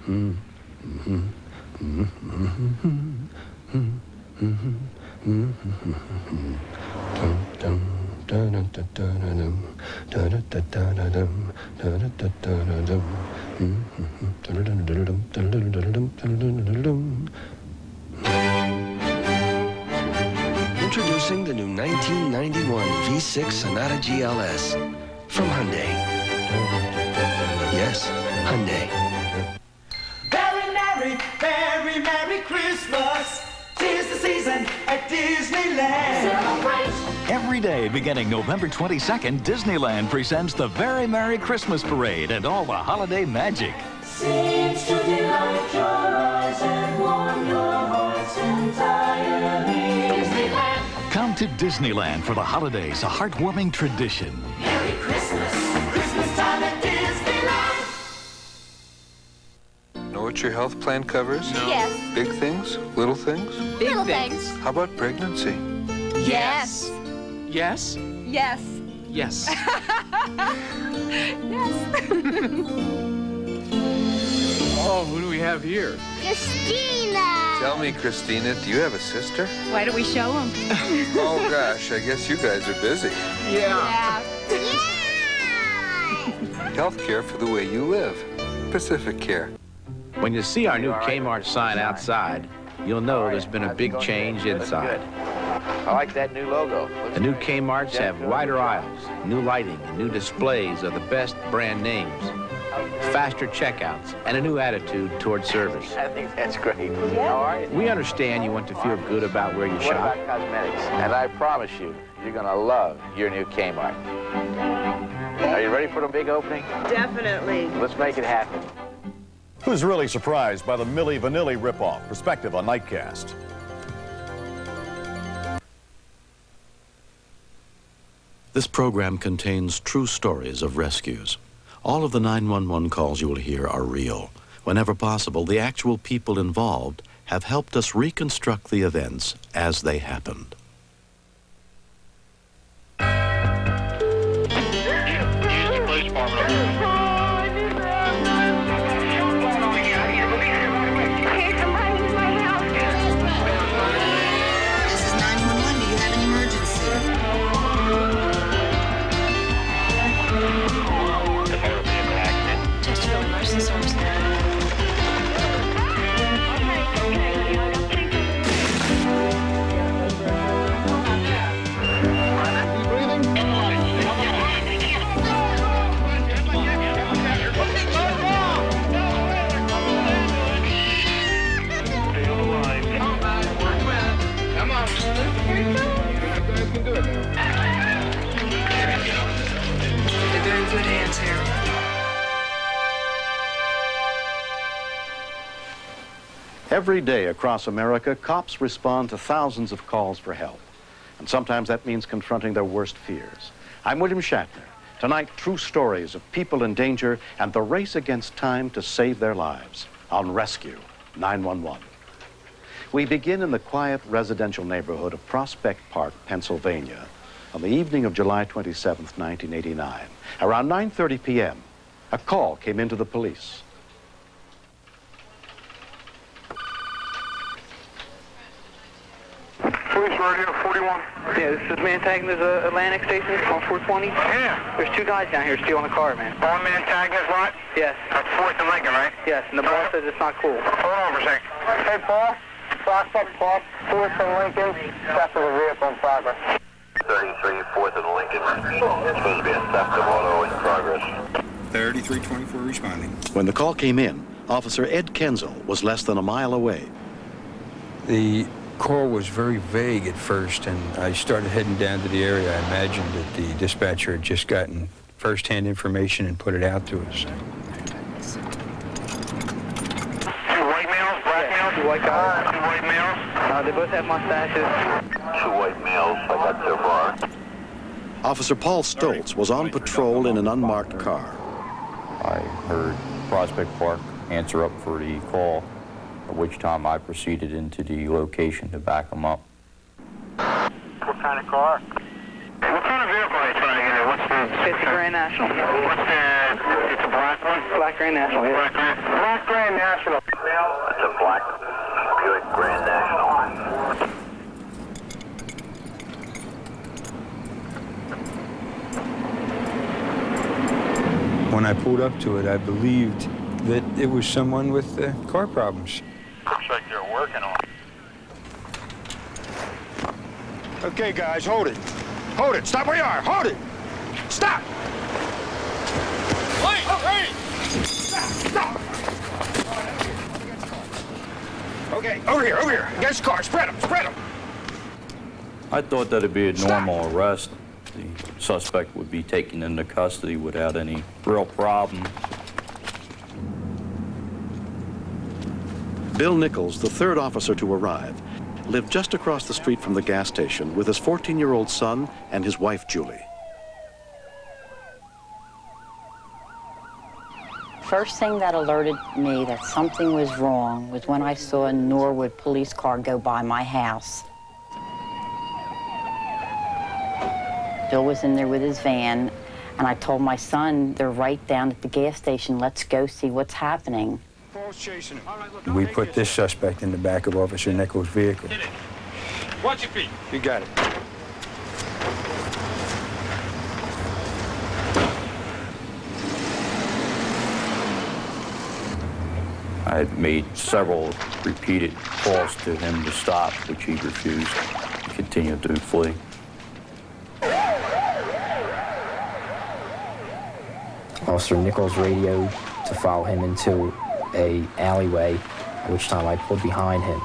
Introducing the new 1991 V6 Sonata GLS from Hyundai. Yes, Hyundai. Very merry, very merry Christmas. 'Tis the season at Disneyland. Celebrate. Every day beginning November 22nd, Disneyland presents the Very Merry Christmas Parade and all the holiday magic. Seems to delight your eyes and warm your hearts entirely. Disneyland. Come to Disneyland for the holidays, a heartwarming tradition. Merry Christmas. Christmas time at Disneyland. Know what your health plan covers? No. Yes. Big things? Little things? Little things. How about pregnancy? Yes. Yes? Yes. Yes. Yes. Oh, who do we have here? Christina. Tell me, Christina, do you have a sister? Why don't we show them? Oh, gosh, I guess you guys are busy. Yeah. Health care for the way you live. Pacific Care. When you see our new Kmart sign outside, you'll know there's been a big change inside. I like that new logo. The new Kmarts have wider aisles, new lighting, and new displays of the best brand names, faster checkouts, and a new attitude toward service. I think that's great. How are you? We understand you want to feel good about where you What shop. about cosmetics? And I promise you, you're going to love your new Kmart. Are you ready for the big opening? Definitely. Let's make it happen. Who's really surprised by the Milli Vanilli ripoff? Perspective on Nightcast. This program contains true stories of rescues. All of the 911 calls you will hear are real. Whenever possible, the actual people involved have helped us reconstruct the events as they happened. This is 911. Do you have an emergency? Chesterfield Emergency Service. They're in good hands here. Every day across America, cops respond to thousands of calls for help. And sometimes that means confronting their worst fears. I'm William Shatner. Tonight, true stories of people in danger and the race against time to save their lives on Rescue 911. We begin in the quiet residential neighborhood of Prospect Park, Pennsylvania, on the evening of July 27th, 1989. Around 9:30 p.m., a call came into the police. Police radio 41. Yeah, this is man tagging this Atlantic station on 420. Yeah. There's two guys down here stealing a car, man. One man tagging this lot? Yes. That's 4th and Lincoln, right? Yes, and the boss says it's not cool. Hold on for a second. Hey, Paul. Prospect Park, 4th and Lincoln. Theft of a vehicle in progress. 33, 4th and Lincoln. It's supposed to be a theft of auto in progress. 3324 responding. When the call came in, Officer Ed Kenzel was less than a mile away. The call was very vague at first, and I started heading down to the area. I imagined that the dispatcher had just gotten first-hand information and put it out to us. Two white males, black males? Two white guys. Two white males? They both have mustaches. Two white males I got so far. Officer Paul Stoltz was on patrol in an unmarked car. I heard Prospect Park answer up for the call, at which time I proceeded into the location to back them up. What kind of car? What kind of vehicle are you trying to get in? What's the... It's a Grand National. What's the... It's a black Black Grand National, yes. Black Grand National. That's a black Buick Grand National. When I pulled up to it, I believed that it was someone with car problems. Looks like they're working on it. Okay, guys, hold it. Hold it. Stop where you are. Hold it. Stop. Wait. Wait. Stop. Okay, over here. Against the car. Spread them. I thought that it'd be a normal arrest. The suspect would be taken into custody without any real problem. Bill Nichols, the third officer to arrive, lived just across the street from the gas station with his 14-year-old son and his wife, Julie. First thing that alerted me that something was wrong was when I saw a Norwood police car go by my house. Bill was in there with his van, and I told my son, they're right down at the gas station. Let's go see what's happening. We put this suspect in the back of Officer Nichols' vehicle. Watch your feet. You got it. I had made several repeated calls to him to stop, which he refused. He continued to flee. Officer Nichols radioed to follow him into an alleyway, at which time I pulled behind him.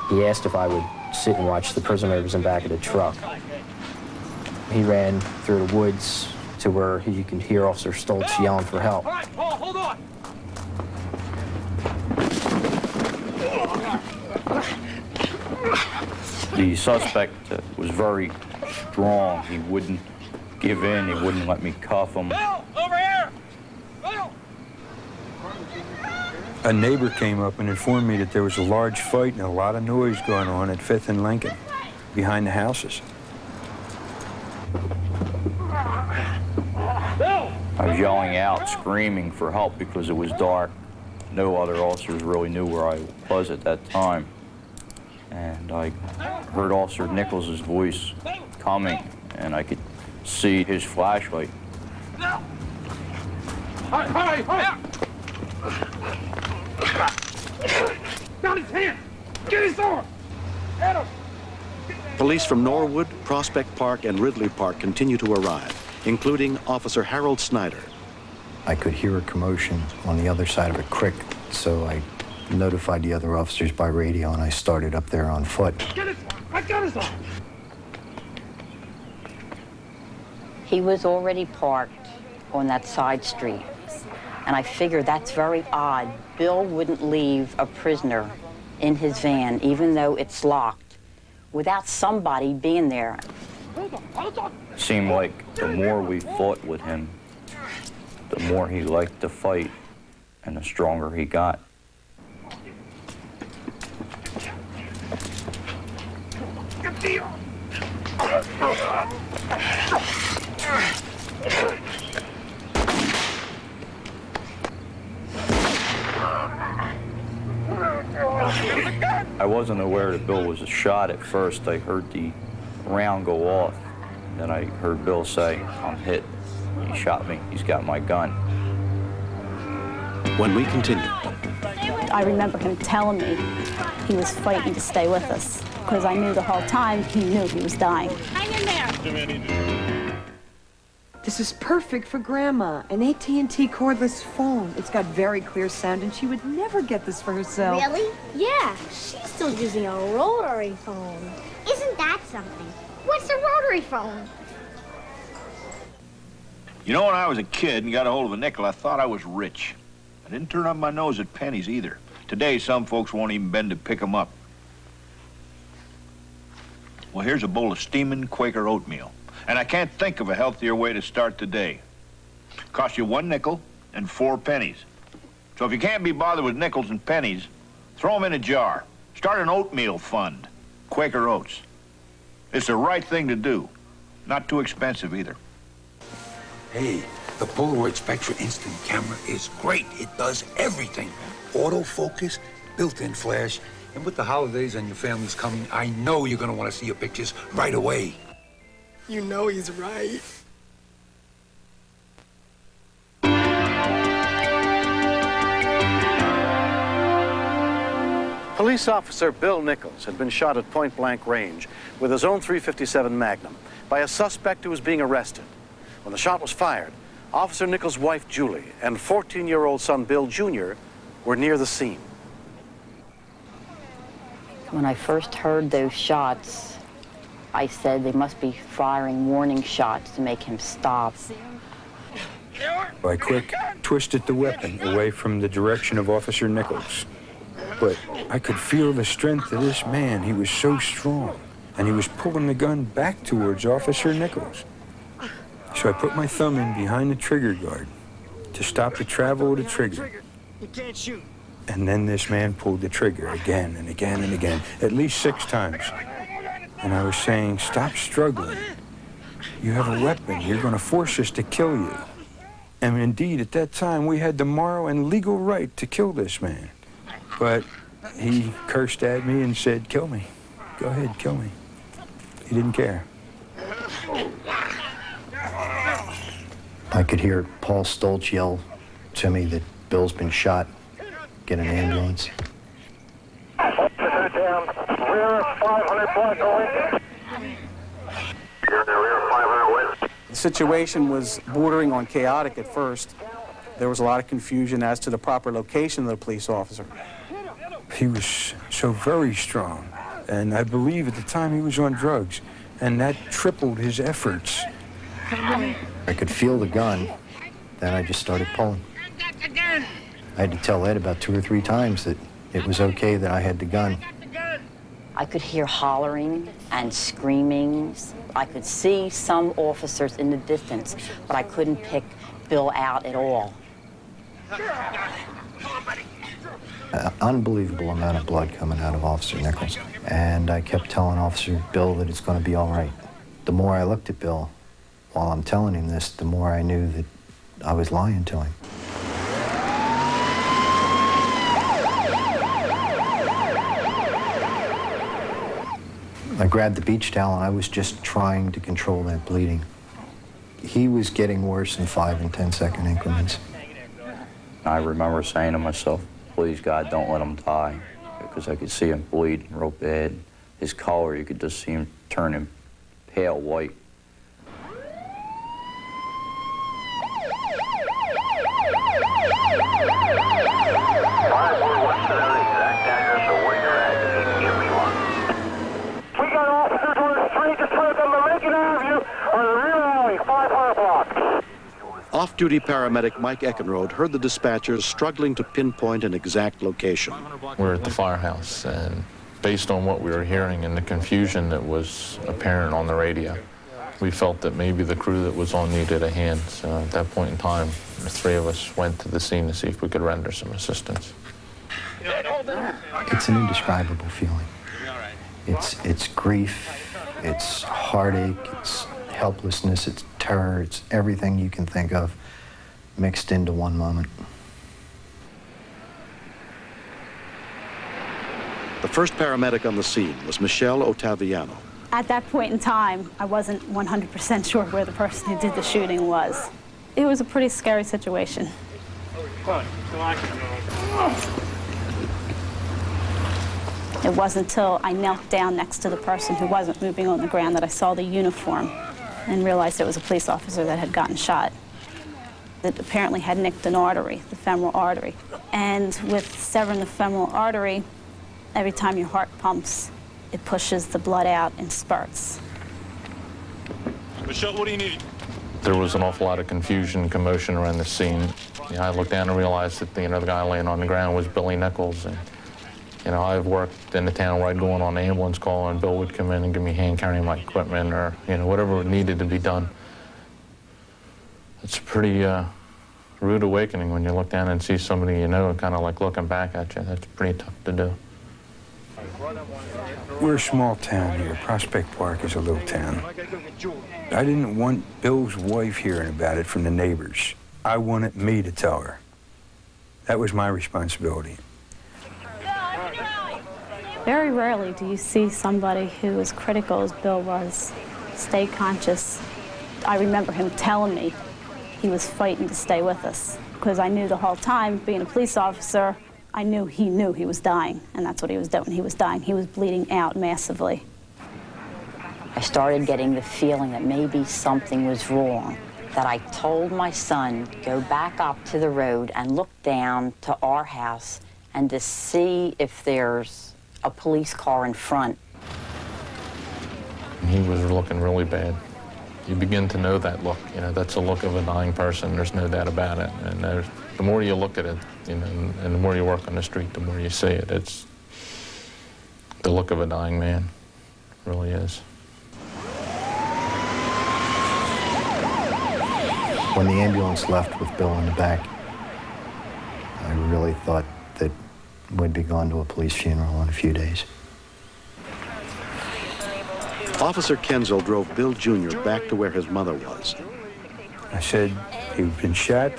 He asked if I would sit and watch the prisoners in back of the truck. He ran through the woods to where you can hear Officer Stoltz yelling for help. All right, Paul, hold on. The suspect was very strong. He wouldn't give in. He wouldn't let me cuff him. Bill, over here. Bill. A neighbor came up and informed me that there was a large fight and a lot of noise going on at 5th and Lincoln, behind the houses. I was yelling out, screaming for help because it was dark. No other officers really knew where I was at that time. And I heard Officer Nichols' voice coming, and I could see his flashlight. Hurry. Down his hand. Get his arm. Hit him. Police from Norwood, Prospect Park, and Ridley Park continue to arrive, including Officer Harold Snyder. I could hear a commotion on the other side of a creek, so I notified the other officers by radio, and I started up there on foot. Get his arm. I got his arm. He was already parked on that side street, and I figured that's very odd. Bill wouldn't leave a prisoner in his van, even though it's locked, without somebody being there. It seemed like the more we fought with him, the more he liked to fight, and the stronger he got. I wasn't aware that Bill was shot at first. I heard the round go off. Then I heard Bill say, "I'm hit. He shot me. He's got my gun." When we continue. I remember him telling me he was fighting to stay with us, because I knew the whole time he knew he was dying. Hang in there. This is perfect for Grandma, an AT&T cordless phone. It's got very clear sound, and she would never get this for herself. Really? Yeah, she's still using a rotary phone. Isn't that something? What's a rotary phone? You know, when I was a kid and got a hold of a nickel, I thought I was rich. I didn't turn up my nose at pennies either. Today, some folks won't even bend to pick 'em up. Well, here's a bowl of steaming Quaker oatmeal. And I can't think of a healthier way to start the day. Cost you 1 nickel and 4 pennies. So if you can't be bothered with nickels and pennies, throw 'em in a jar. Start an oatmeal fund. Quaker Oats. It's the right thing to do. Not too expensive either. Hey, The Polaroid Spectra Instant camera is great. It does everything. Autofocus, built-in flash, and with the holidays and your family's coming, I know you're gonna want to see your pictures right away. You know he's right. Police officer Bill Nichols had been shot at point-blank range with his own .357 Magnum by a suspect who was being arrested. When the shot was fired, Officer Nichols' wife Julie and 14-year-old son Bill Jr. were near the scene. When I first heard those shots, I said they must be firing warning shots to make him stop. I quick twisted the weapon away from the direction of Officer Nichols. But I could feel the strength of this man. He was so strong. And he was pulling the gun back towards Officer Nichols. So I put my thumb in behind the trigger guard to stop the travel of the trigger. You can't shoot. And then this man pulled the trigger again and again and again, at least 6 times. And I was saying, stop struggling. You have a weapon. You're going to force us to kill you. And indeed, at that time, we had the moral and legal right to kill this man. But he cursed at me and said, kill me. Go ahead, kill me. He didn't care. I could hear Paul Stoltz yell to me that Bill's been shot. Get an ambulance. Rear 500 block going. Rear 500 west. The situation was bordering on chaotic at first. There was a lot of confusion as to the proper location of the police officer. He was so very strong, and I believe at the time he was on drugs, and that tripled his efforts. I could feel the gun, then I just started pulling. I had to tell Ed about 2 or 3 times that it was okay that I had the gun. I could hear hollering and screaming. I could see some officers in the distance, but I couldn't pick Bill out at all. Unbelievable amount of blood coming out of Officer Nichols. And I kept telling Officer Bill that it's going to be all right. The more I looked at Bill while I'm telling him this, the more I knew that I was lying to him. I grabbed the beach towel and I was just trying to control that bleeding. He was getting worse in 5 and 10 second increments. I remember saying to myself, please, God, don't let him die, because I could see him bleed real bad. His color, you could just see him turning pale white. We got officers on the street just south of Lincoln Avenue on Rear Alley, 500 block. Off-duty paramedic Mike Eckenrode heard the dispatchers struggling to pinpoint an exact location. We're at the firehouse, and based on what we were hearing and the confusion that was apparent on the radio, we felt that maybe the crew that was on needed a hand. So at that point in time, the 3 of us went to the scene to see if we could render some assistance. It's an indescribable feeling. It's grief, it's heartache, it's helplessness, it's terror, it's everything you can think of mixed into one moment. The first paramedic on the scene was Michelle Ottaviano. At that point in time, I wasn't 100% sure where the person who did the shooting was. It was a pretty scary situation. It wasn't until I knelt down next to the person who wasn't moving on the ground that I saw the uniform and realized it was a police officer that had gotten shot. That apparently had nicked an artery, the femoral artery. And with severing the femoral artery, every time your heart pumps, it pushes the blood out in spurts. Michelle, what do you need? There was an awful lot of confusion and commotion around the scene. I looked down and realized that the guy laying on the ground was Billy Nichols. And I've worked in the town where I'd go on an ambulance call and Bill would come in and give me hand carrying my equipment or, whatever needed to be done. It's a pretty rude awakening when you look down and see somebody kind of like looking back at you. That's pretty tough to do. We're a small town here. Prospect Park is a little town. I didn't want Bill's wife hearing about it from the neighbors. I wanted me to tell her. That was my responsibility. Very rarely do you see somebody who is critical as Bill was stay conscious. I remember him telling me he was fighting to stay with us because I knew the whole time, being a police officer, I knew he was dying, and that's what he was doing. He was dying. He was bleeding out massively. I started getting the feeling that maybe something was wrong, that I told my son, go back up to the road and look down to our house and to see if there's a police car in front. He was looking really bad. You begin to know that look. You know, that's a look of a dying person. There's no doubt about it. And the more you look at it, you know, and the more you work on the street, the more you see it. It's the look of a dying man. It really is. When the ambulance left with Bill in the back, I really thought that we'd be going to a police funeral in a few days. Officer Kenzel drove Bill Jr. back to where his mother was. I said, he'd been shot.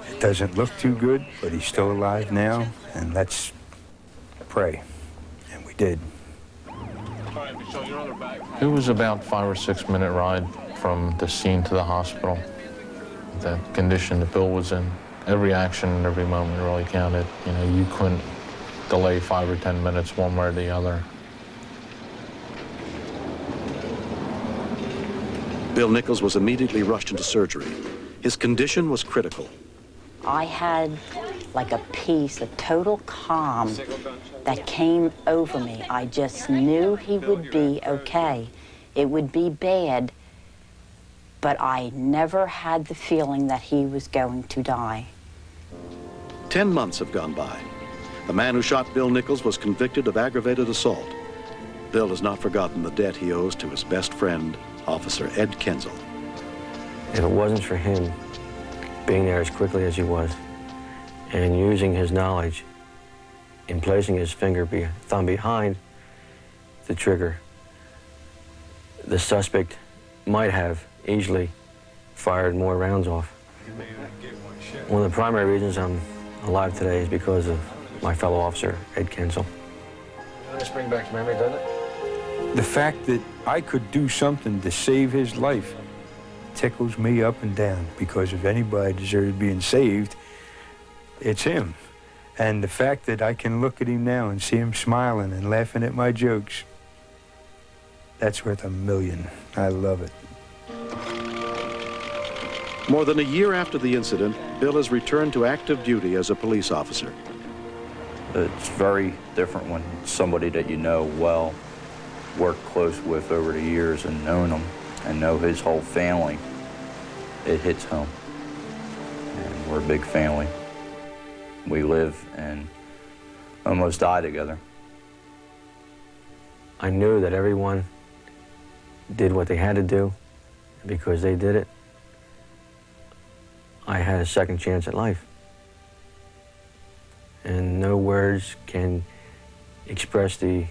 It doesn't look too good, but he's still alive now, and let's pray. And we did. It was about 5 or 6 minute ride from the scene to the hospital. The condition that Bill was in, every action and every moment really counted. You know, you couldn't delay 5 or 10 minutes one way or the other. Bill Nichols was immediately rushed into surgery. His condition was critical. I had like a peace, a total calm that came over me. I just knew he would be okay. It would be bad, but I never had the feeling that he was going to die. 10 months have gone by. The man who shot Bill Nichols was convicted of aggravated assault. Bill has not forgotten the debt he owes to his best friend, Officer Ed Kenzel. If it wasn't for him being there as quickly as he was and using his knowledge in placing his thumb behind the trigger, the suspect might have easily fired more rounds off. One of the primary reasons I'm alive today is because of my fellow officer, Ed Kenzel. This brings back memory, doesn't it? The fact that I could do something to save his life tickles me up and down, because if anybody deserves being saved, it's him. And the fact that I can look at him now and see him smiling and laughing at my jokes, that's worth $1 million. I love it. More than a year after the incident, Bill has returned to active duty as a police officer. It's very different when somebody that you know well, worked close with over the years and known him and know his whole family, it hits home. And we're a big family. We live and almost die together. I knew that everyone did what they had to do. Because they did it, I had a second chance at life. And no words can express the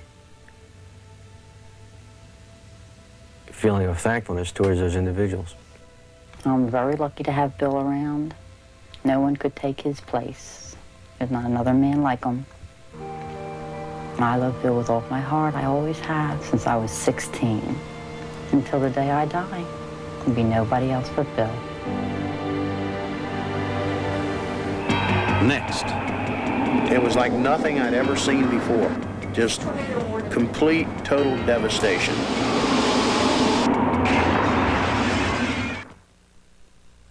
feeling of thankfulness towards those individuals. I'm very lucky to have Bill around. No one could take his place. There's not another man like him. And I love Bill with all my heart. I always have, since I was 16. Until the day I die. There'll be nobody else but Bill. Next. It was like nothing I'd ever seen before. Just complete, total devastation.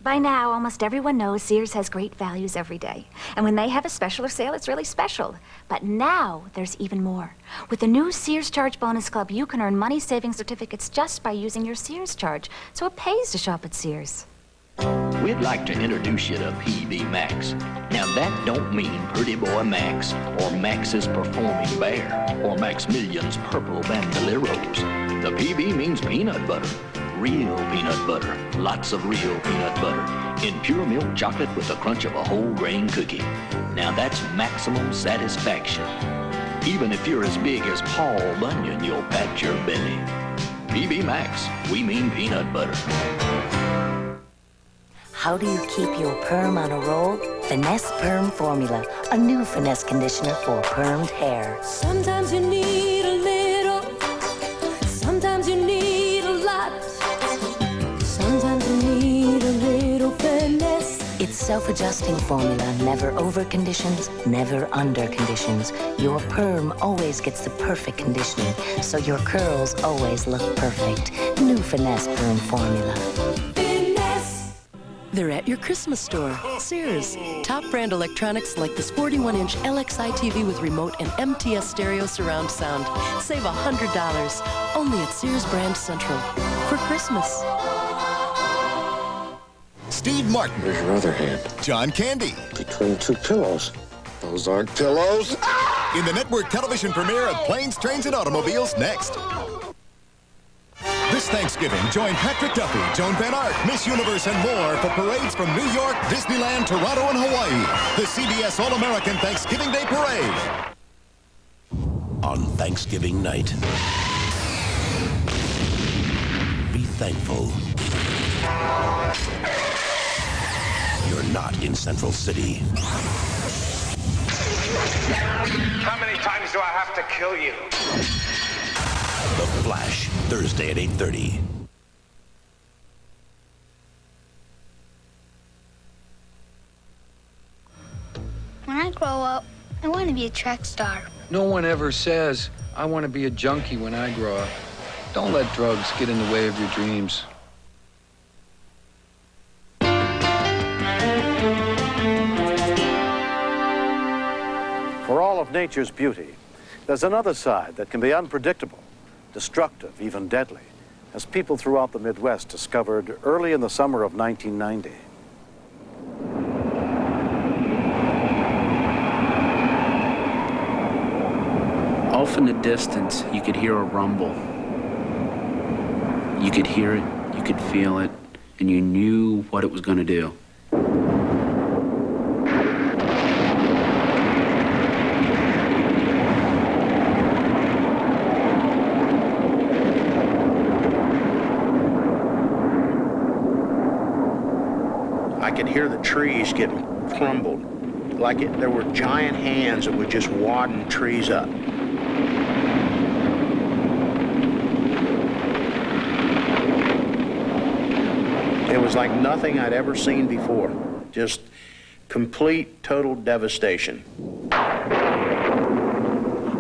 By now, almost everyone knows Sears has great values every day. And when they have a special or sale, it's really special. But now, there's even more. With the new Sears Charge Bonus Club, you can earn money-saving certificates just by using your Sears Charge. So it pays to shop at Sears. We'd like to introduce you to PB Max. Now that don't mean Pretty Boy Max, or Max's Performing Bear, or Maximilian's Purple Bandoleros. The PB means peanut butter. Real peanut butter. Lots of real peanut butter. In pure milk chocolate with the crunch of a whole grain cookie. Now that's maximum satisfaction. Even if you're as big as Paul Bunyan, you'll pat your belly. PB Max, we mean peanut butter. How do you keep your perm on a roll? Finesse Perm Formula, a new finesse conditioner for permed hair. Sometimes you need a little, sometimes you need a lot, sometimes you need a little finesse. It's self-adjusting formula, never over conditions, never under conditions. Your perm always gets the perfect conditioning, so your curls always look perfect. New Finesse Perm Formula. They're at your Christmas store. Sears. Top brand electronics like this 41-inch LXI TV with remote and MTS stereo surround sound. Save $100. Only at Sears Brand Central. For Christmas. Steve Martin. Where's your other hand? John Candy. Between two pillows. Those aren't pillows. In the network television premiere of Planes, Trains, and Automobiles next. This Thanksgiving, join Patrick Duffy, Joan Van Ark, Miss Universe, and more for parades from New York, Disneyland, Toronto, and Hawaii. The CBS All-American Thanksgiving Day Parade. On Thanksgiving night, be thankful you're not in Central City. How many times do I have to kill you? The Flash, Thursday at 8:30. When I grow up, I want to be a track star. No one ever says, I want to be a junkie when I grow up. Don't let drugs get in the way of your dreams. For all of nature's beauty, there's another side that can be unpredictable, destructive, even deadly, as people throughout the Midwest discovered early in the summer of 1990. Off in the distance, you could hear a rumble. You could hear it, you could feel it, and you knew what it was going to do. I could hear the trees getting crumbled, like there were giant hands that were just wadding trees up. It was like nothing I'd ever seen before. Just complete, total devastation.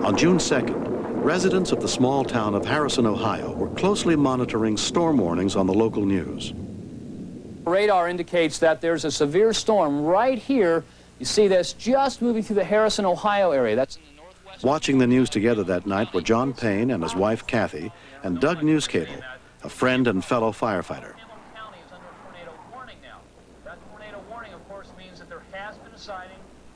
On June 2nd, residents of the small town of Harrison, Ohio, were closely monitoring storm warnings on the local news. Radar indicates that there's a severe storm right here. You see this just moving through the Harrison, Ohio area. That's in the northwest. Watching the news together that night were John Payne and his wife Kathy and Doug Newscable, a friend and fellow firefighter.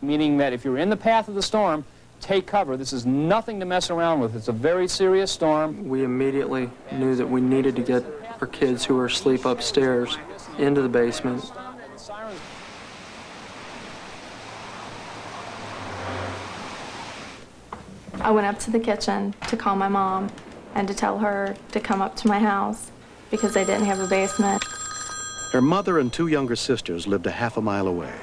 Meaning that if you're in the path of the storm, take cover. This is nothing to mess around with. It's a very serious storm. We immediately knew that we needed to get our kids who were asleep upstairs into the basement. I went up to the kitchen to call my mom and to tell her to come up to my house because they didn't have a basement. Her mother and two younger sisters lived a half a mile away.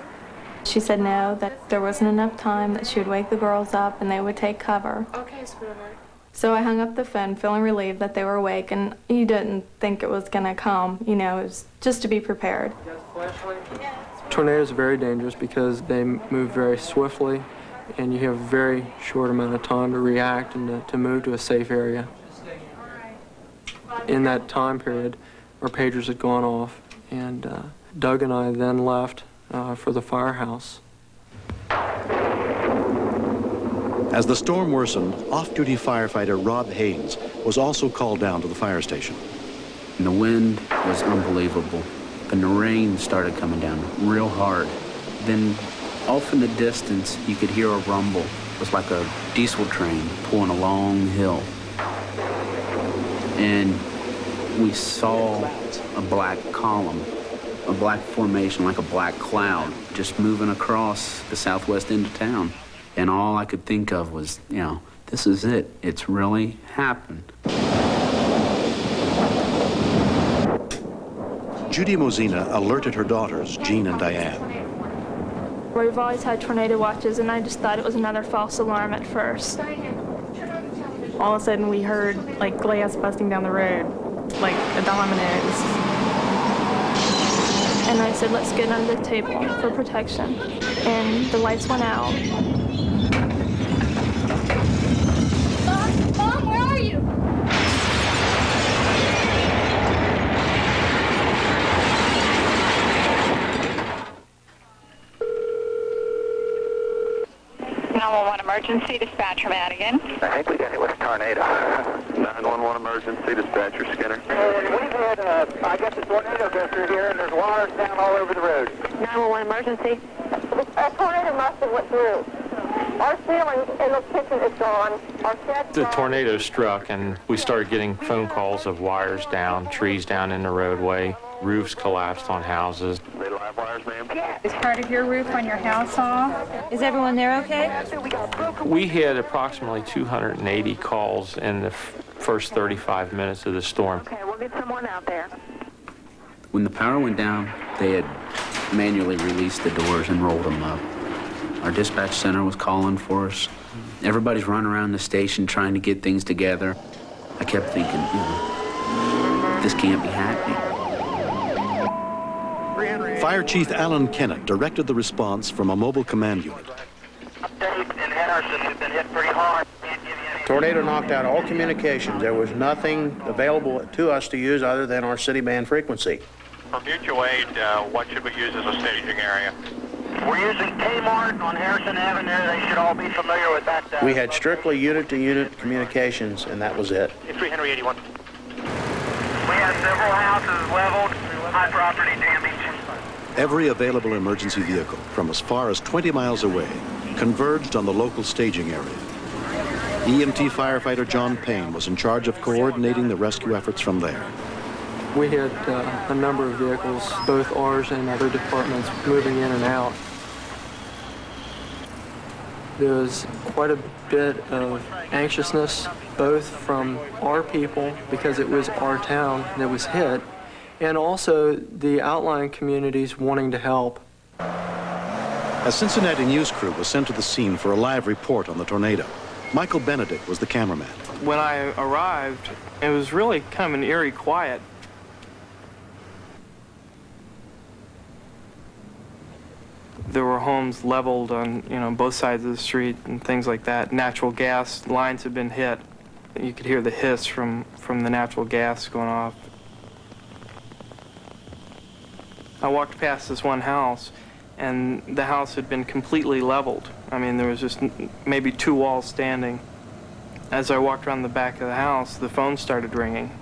She said no, that there wasn't enough time, that she would wake the girls up and they would take cover. Okay, sweetheart. So I hung up the phone feeling relieved that they were awake, and you didn't think it was going to come. You know, it was just to be prepared. Tornadoes are very dangerous because they move very swiftly, and you have a very short amount of time to react and to move to a safe area. In that time period, our pagers had gone off, and Doug and I then left for the firehouse. As the storm worsened, off-duty firefighter Rob Haynes was also called down to the fire station. And the wind was unbelievable. And the rain started coming down real hard. Then off in the distance, you could hear a rumble. It was like a diesel train pulling a long hill. And we saw a black column, a black formation, like a black cloud, just moving across the southwest end of town. And all I could think of was, you know, this is it. It's really happened. Judy Mozina alerted her daughters, Jean and Diane. We've always had tornado watches, and I just thought it was another false alarm at first. All of a sudden, we heard like glass busting down the road, like a dominoes. And I said, let's get under the table for protection. And the lights went out. Mom, where are you? 911 emergency dispatcher Madigan. I think we got hit with a tornado. 911 emergency dispatcher Skinner. We've had, I guess, a tornado go through here, and there's wires down all over the road. 911 emergency. A tornado must have went through. Our ceiling in the kitchen is gone. Our shed. The tornado struck, and we started getting phone calls of wires down, trees down in the roadway, roofs collapsed on houses. They live wires, ma'am? Is part of your roof on your house off? Is everyone there okay? We had approximately 280 calls in the first 35 minutes of the storm. Okay, we'll get someone out there. When the power went down, they had manually released the doors and rolled them up. Our dispatch center was calling for us. Everybody's running around the station trying to get things together. I kept thinking, this can't be happening. Fire Chief Alan Kennett directed the response from a mobile command unit. Tornado knocked out all communications. There was nothing available to us to use other than our city band frequency. For mutual aid, what should we use as a staging area? We're using Kmart on Harrison Avenue. They should all be familiar with that. We had strictly unit-to-unit communications, and that was it. 381. We had several houses leveled, high property damage. Every available emergency vehicle from as far as 20 miles away converged on the local staging area. EMT firefighter John Payne was in charge of coordinating the rescue efforts from there. We had a number of vehicles, both ours and other departments, moving in and out. There was quite a bit of anxiousness, both from our people, because it was our town that was hit, and also the outlying communities wanting to help. A Cincinnati news crew was sent to the scene for a live report on the tornado. Michael Benedict was the cameraman. When I arrived, it was really kind of an eerie quiet. There were homes leveled on, both sides of the street and things like that. Natural gas lines had been hit. You could hear the hiss from the natural gas going off. I walked past this one house, and the house had been completely leveled. I mean, there was just maybe 2 walls standing. As I walked around the back of the house, the phone started ringing.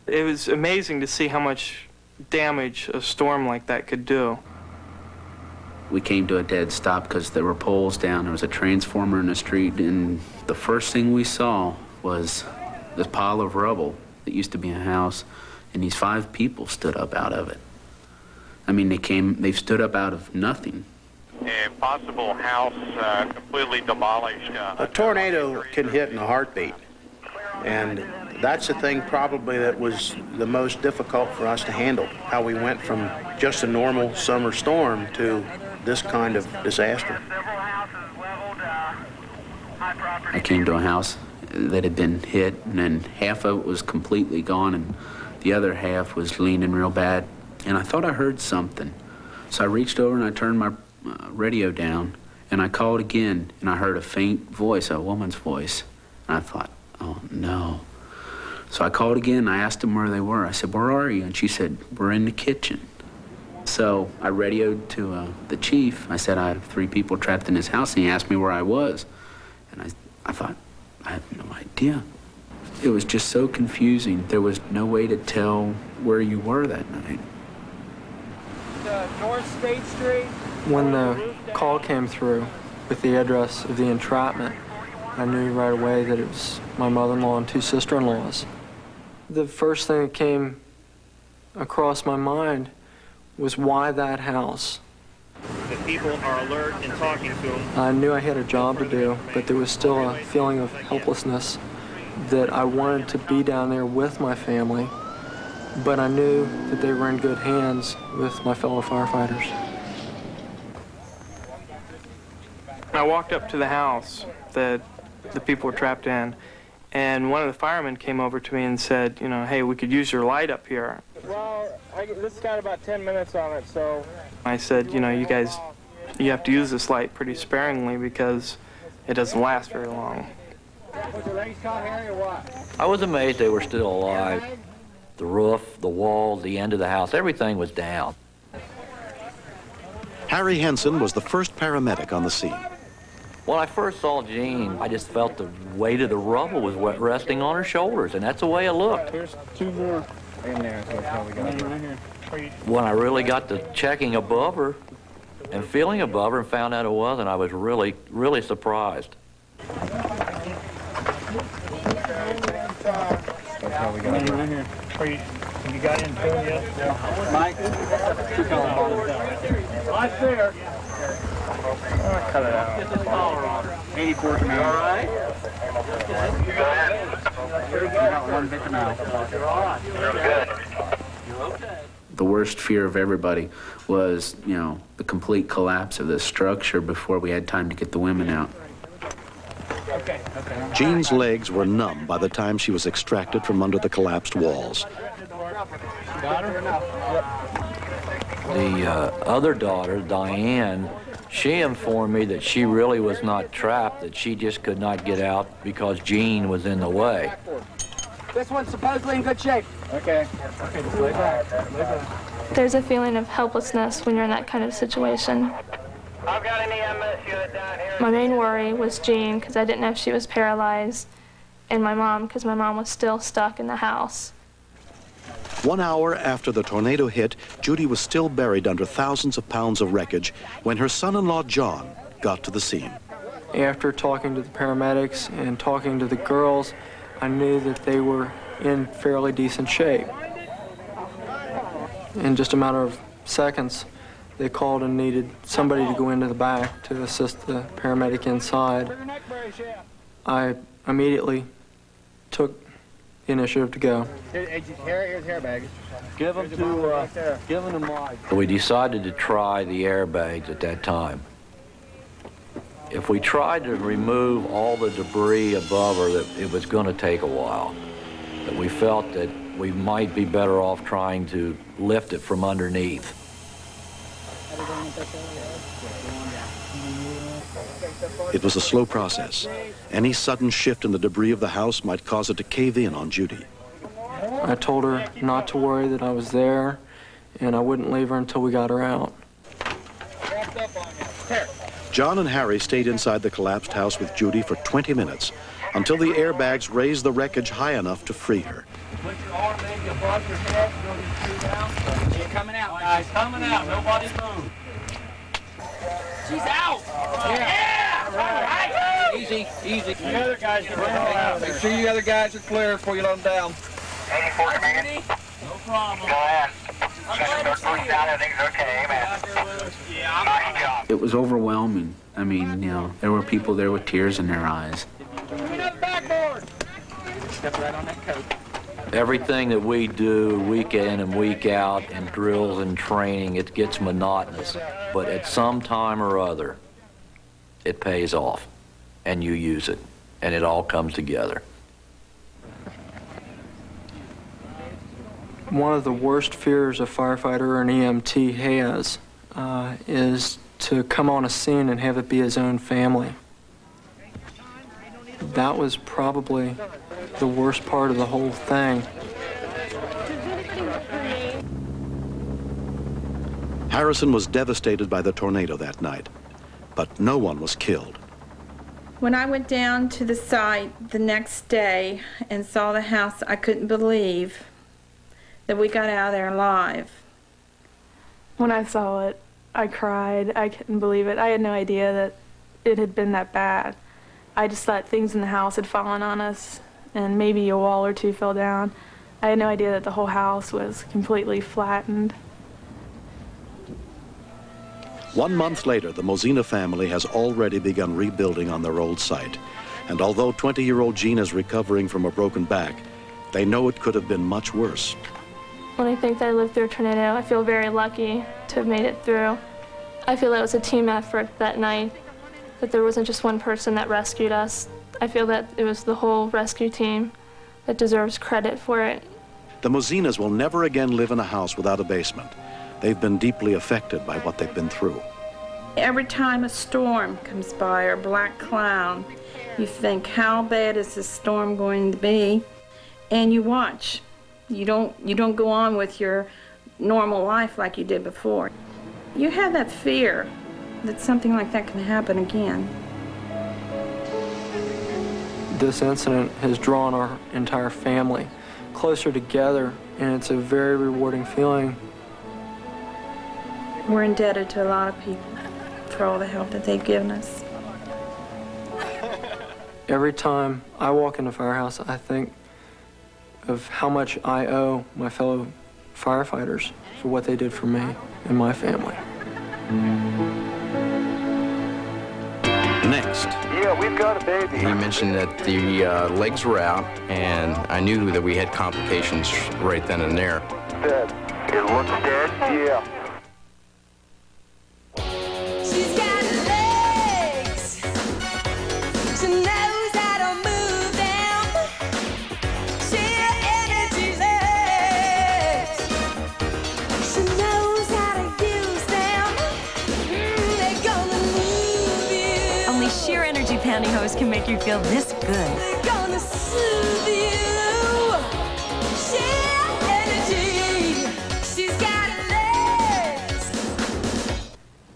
It was amazing to see how much damage a storm like that could do. We came to a dead stop because there were poles down. There was a transformer in the street, and the first thing we saw was this pile of rubble that used to be a house, and these 5 people stood up out of it. I mean, they stood up out of nothing. A possible house completely demolished. A tornado can hit in a heartbeat, and that's the thing probably that was the most difficult for us to handle, how we went from just a normal summer storm to this kind of disaster. I came to a house that had been hit, and then half of it was completely gone, and the other half was leaning real bad. And I thought I heard something. So I reached over and I turned my radio down, and I called again, and I heard a faint voice, a woman's voice. And I thought, oh no. So I called again, I asked them where they were. I said, where are you? And she said, we're in the kitchen. So I radioed to the chief. I said, I have 3 people trapped in this house, and he asked me where I was. And I thought, I have no idea. It was just so confusing. There was no way to tell where you were that night. North State Street. When the call came through with the address of the entrapment, I knew right away that it was my mother-in-law and 2 sister-in-laws. The first thing that came across my mind was why that house? The people are alert and talking to them. I knew I had a job to do, but there was still a feeling of helplessness that I wanted to be down there with my family, but I knew that they were in good hands with my fellow firefighters. I walked up to the house that the people were trapped in, and one of the firemen came over to me and said, you know, hey, we could use your light up here. Well, this has got about 10 minutes on it, so... I said, you know, you guys, you have to use this light pretty sparingly because it doesn't last very long. I was amazed they were still alive. The roof, the walls, the end of the house, everything was down. Harry Henson was the first paramedic on the scene. When I first saw Jean, I just felt the weight of the rubble was resting on her shoulders, and that's the way it looked. There's 2 more in there, so that's how we got right here. When I really got to checking above her and feeling above her and found out it wasn't, I was really, really surprised. That's how we got right here. Have you got in too yet? Yeah. Mike? Right there. Oh, cut it out. 84 to me. All right? You got one victim out. You're all right. You're good. You're okay. The worst fear of everybody was, you know, the complete collapse of this structure before we had time to get the women out. Jean's legs were numb by the time she was extracted from under the collapsed walls. The other daughter, Diane, she informed me that she really was not trapped, that she just could not get out because Jean was in the way. This one's supposedly in good shape. Okay. Okay, just lay back. Lay back. There's a feeling of helplessness when you're in that kind of situation. I've got an EMS unit down here. My main worry was Jean, because I didn't know if she was paralyzed, and my mom, because my mom was still stuck in the house. 1 hour after the tornado hit, Judy was still buried under thousands of pounds of wreckage when her son-in-law, John, got to the scene. After talking to the paramedics and talking to the girls, I knew that they were in fairly decent shape. In just a matter of seconds, they called and needed somebody to go into the back to assist the paramedic inside. I immediately took the initiative to go. Here's hair bag. Give them life. We decided to try the airbags at that time. If we tried to remove all the debris above her, that it was going to take a while. That we felt that we might be better off trying to lift it from underneath. It was a slow process. Any sudden shift in the debris of the house might cause it to cave in on Judy. I told her not to worry, that I was there, and I wouldn't leave her until we got her out. John and Harry stayed inside the collapsed house with Judy for 20 minutes until the airbags raised the wreckage high enough to free her. Put your arm in, you above your head, go to your down. She's coming out, guys. Coming out. Nobody's moved. She's out. Yeah. All right. Easy, easy. The other guys can run out. Make sure you other guys are clear before you let them down. 84 commander. No problem. Go ahead. First down, everything's okay, man. Nice job. It was overwhelming. I mean, you know, there were people there with tears in their eyes. Step right on that coat. Everything that we do week in and week out in drills and training, it gets monotonous. But at some time or other, it pays off, and you use it, and it all comes together. One of the worst fears a firefighter or an EMT has is to come on a scene and have it be his own family. That was probably the worst part of the whole thing. Harrison was devastated by the tornado that night, but no one was killed. When I went down to the site the next day and saw the house, I couldn't believe that we got out of there alive. When I saw it, I cried. I couldn't believe it. I had no idea that it had been that bad. I just thought things in the house had fallen on us, and maybe a wall or two fell down. I had no idea that the whole house was completely flattened. 1 month later, the Mosina family has already begun rebuilding on their old site. And although 20-year-old Jean is recovering from a broken back, they know it could have been much worse. When I think that I lived through a tornado, I feel very lucky to have made it through. I feel that it was a team effort that night, that there wasn't just one person that rescued us. I feel that it was the whole rescue team that deserves credit for it. The Mosinas will never again live in a house without a basement. They've been deeply affected by what they've been through. Every time a storm comes by or a black cloud, you think, how bad is this storm going to be? And you watch. You don't go on with your normal life like you did before. You have that fear that something like that can happen again. This incident has drawn our entire family closer together, and it's a very rewarding feeling. We're indebted to a lot of people for all the help that they've given us. Every time I walk into Firehouse, I think of how much I owe my fellow firefighters for what they did for me and my family. Next. Yeah, we've got a baby. He mentioned that the legs were out, and I knew that we had complications right then and there. Dead. It looks dead? Yeah. She's got legs. She knows how to move them. Sheer energy legs. She knows how to use them. They're gonna move you. Only sheer energy pantyhose can make you feel this good. They're gonna soothe you. Sheer energy. She's got legs.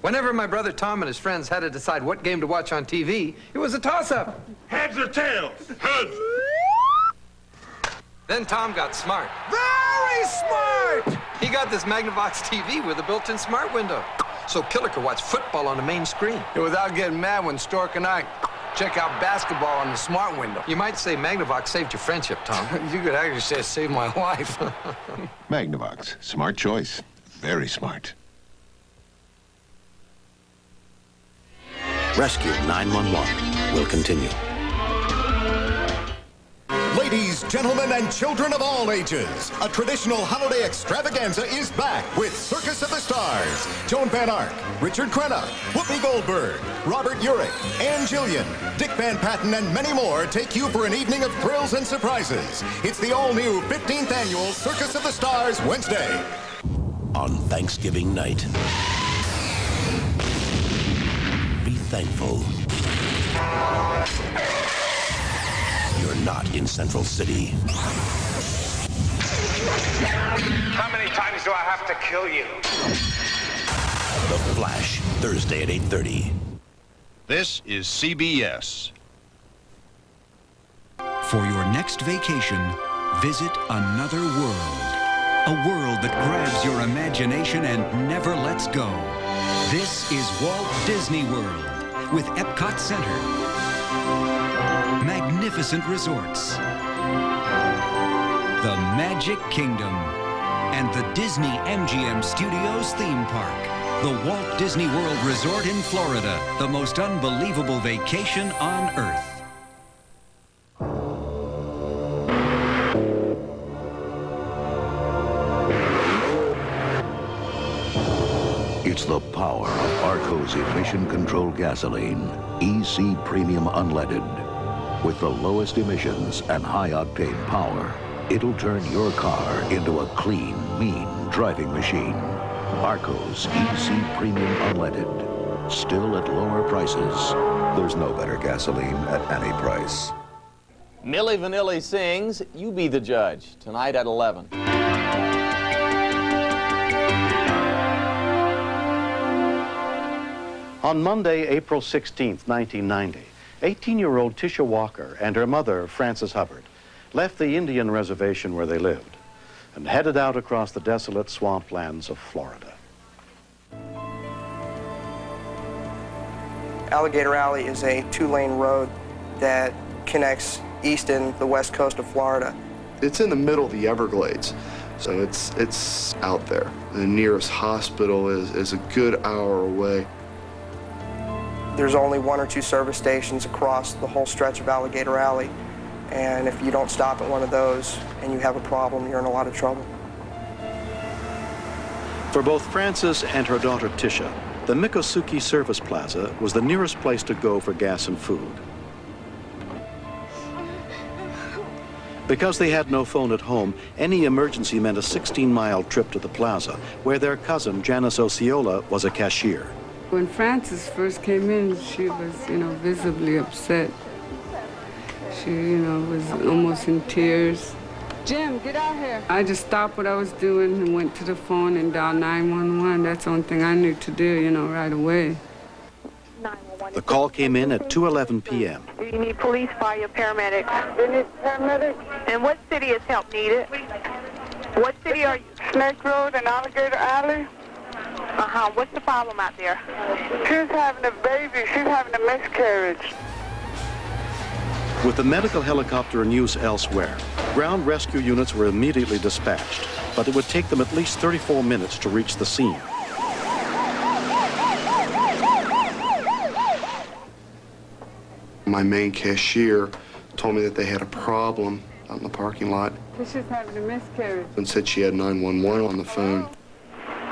Whenever my brother Tom and his friends had to decide what game to watch on TV, it was a toss-up. Heads or tails? Heads. Then Tom got smart. Very smart! He got this Magnavox TV with a built-in smart window, so Killer could watch football on the main screen. Without getting mad when Stork and I check out basketball on the smart window. You might say Magnavox saved your friendship, Tom. You could actually say it saved my life. Magnavox. Smart choice. Very smart. Rescue 911 will continue. Ladies, gentlemen, and children of all ages, a traditional holiday extravaganza is back with Circus of the Stars. Joan Van Ark, Richard Crenna, Whoopi Goldberg, Robert Urich, Ann Jillian, Dick Van Patten, and many more take you for an evening of thrills and surprises. It's the all-new 15th annual Circus of the Stars Wednesday. On Thanksgiving night, be thankful you're not in Central City. How many times do I have to kill you? The Flash, Thursday at 8:30. This is CBS. For your next vacation, visit another world. A world that grabs your imagination and never lets go. This is Walt Disney World with Epcot Center. Magnificent resorts. The Magic Kingdom. And the Disney MGM Studios theme park. The Walt Disney World Resort in Florida. The most unbelievable vacation on Earth. It's the power of Arco's emission control gasoline, EC Premium Unleaded. With the lowest emissions and high-octane power, it'll turn your car into a clean, mean driving machine. Arco's EC Premium Unleaded. Still at lower prices. There's no better gasoline at any price. Milli Vanilli sings You Be the Judge, tonight at 11. On Monday, April 16th, 1990, 18-year-old Tisha Walker and her mother, Frances Hubbard, left the Indian reservation where they lived and headed out across the desolate swamplands of Florida. Alligator Alley is a two-lane road that connects east and the west coast of Florida. It's in the middle of the Everglades, So it's out there. The nearest hospital is a good hour away. There's only 1 or 2 service stations across the whole stretch of Alligator Alley, and if you don't stop at one of those and you have a problem, you're in a lot of trouble. For both Frances and her daughter Tisha, the Mikosuke Service Plaza was the nearest place to go for gas and food. Because they had no phone at home, any emergency meant a 16-mile trip to the plaza, where their cousin, Janice Osceola, was a cashier. When Frances first came in, she was, visibly upset. She, was almost in tears. Jim, get out here. I just stopped what I was doing and went to the phone and dialed 911. That's the only thing I knew to do, right away. The call came in at 2:11 p.m. Do you need police, fire, paramedics? You need paramedics. And what city is help needed? What city are you? Snake Road and Alligator Alley. What's the problem out there? She's having a baby. She's having a miscarriage. With the medical helicopter in use elsewhere, ground rescue units were immediately dispatched, but it would take them at least 34 minutes to reach the scene. My main cashier told me that they had a problem out in the parking lot She's having a miscarriage. and said she had 911 on the phone.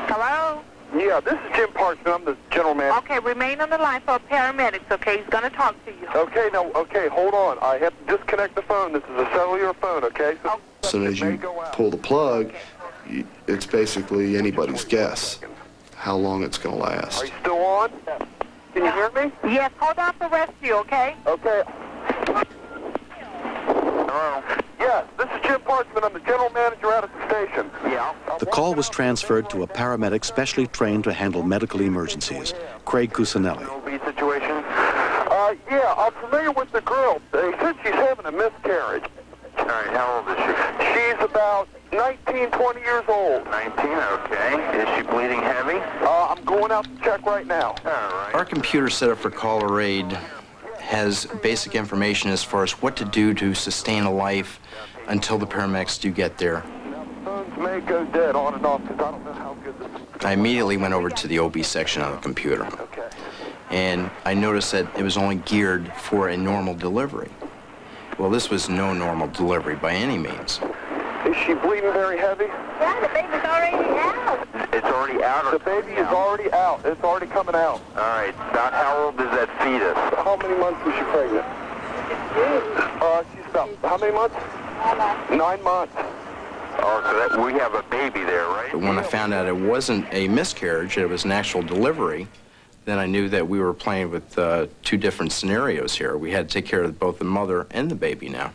Hello? Yeah, this is Jim Parkman. I'm the general manager. Okay, remain on the line for paramedics, okay? He's going to talk to you. Okay, hold on. I have to disconnect the phone. This is a cellular phone, okay? So As soon as you pull the plug, it's basically anybody's guess how long it's going to last. Are you still on? Can you hear me? Yes, hold on for rescue, okay? Okay. Hello? Yes, this is Jim Parkman. I'm the general manager out at the station. Yeah. The call was transferred to a paramedic specially trained to handle medical emergencies, Craig Cusinelli. Situation? Yeah, I'm familiar with the girl. They said she's having a miscarriage. All right, how old is she? She's about 19, 20 years old. 19, okay. Is she bleeding heavy? I'm going out to check right now. All right. Our computer set up for caller aid has basic information as far as what to do to sustain a life until the paramedics do get there. Phones may go dead on and off because I don't know how good this is. I immediately went over to the OB section on the computer. Okay. And I noticed that it was only geared for a normal delivery. Well, this was no normal delivery by any means. Is she bleeding very heavy? Yeah, the baby's already out. It's already out? The baby is already out. It's already coming out. All right. About how old is that fetus? How many months was she pregnant? She's about, how many months? 9 months. Oh, so that we have a baby there, right? But when I found out it wasn't a miscarriage, it was an actual delivery, then I knew that we were playing with 2 different scenarios here. We had to take care of both the mother and the baby now.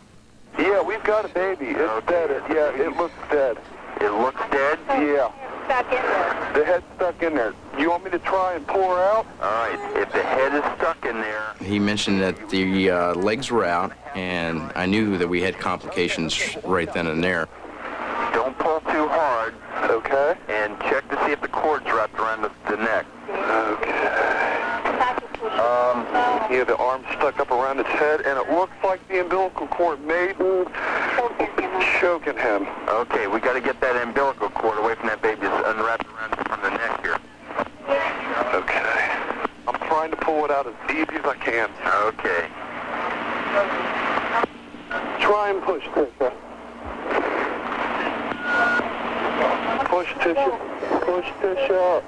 Yeah, we've got a baby. It's dead. Yeah, it looks dead. It looks dead? Yeah. Stuck in there. The head's stuck in there. You want me to try and pull her out? All right. If the head is stuck in there... He mentioned that the legs were out, and I knew that we had complications right then and there. Don't pull too hard. Okay. And check to see if the cord's wrapped around the neck. Okay. Yeah, the arm's stuck up around its head, and it looks like the umbilical cord may be choking him. Okay, we got to get that umbilical cord away from that baby. It's unwrapped around from the neck here. Okay. I'm trying to pull it out as easy as I can. Okay. Try and push, Tisha. Push, Tisha. Push, Tisha.